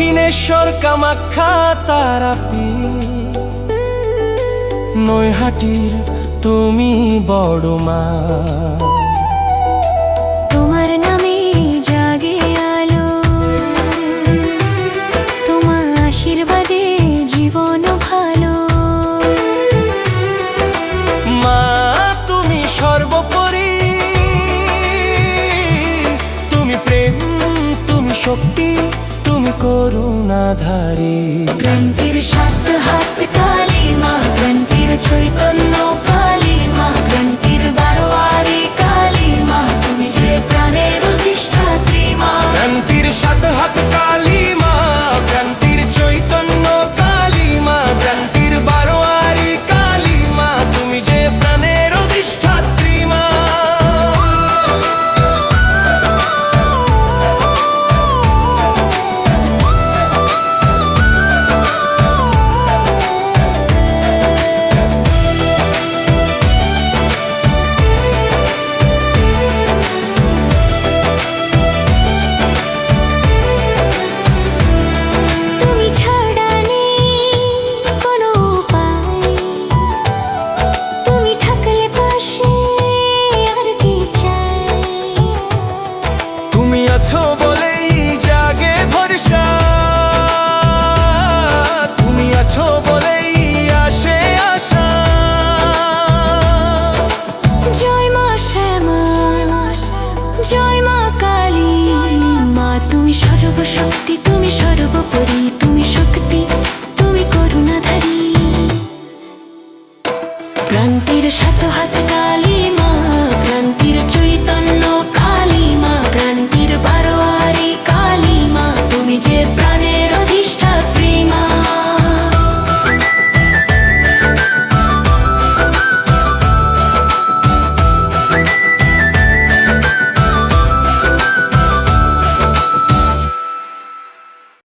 দক্ষিণেশ্বর কামাখ্যা তারাপীঠ নৈহাটির তুমি বড় মা। তোমার নামে জাগে আলো, তোমার আশীর্বাদে জীবন ভালো। মা তুমি সর্বোপরি, তুমি প্রেম, তুমি শক্তি, তুমি করুণাধারী। গ্রান্তির সাত হাত কালী মা, গ্রান্তির চৈতন্য কালী মা, গ্রান্তির বারোয়ারি কালী মা, তুমি যে প্রাণের অধিষ্ঠাত্রী মা। গ্রান্তির সাত হাত কালী মা, গ্রান্তির চৈতন্য কালী মা, গ্রান্তির বারোয়ারি কালী মা, তুমি যে প্রাণের অধিষ্ঠাত্রী মা। তুমি ছাড়া নেই কোনো উপায়, তুমি থাকলে পাশে আর কি চাই। তুমি আছো বলেই জাগে ভরসা, তুমি আছো বলেই আসে আশা। জয় মা শ্যামা, জয় মা কালী মা, তুমি সর্বশক্তি, তুমি সর্বোপরি, তুমি শক্তি, তুমি করুণাধারী। ক্রান্তির সাত হাত কালী মা, ক্রান্তির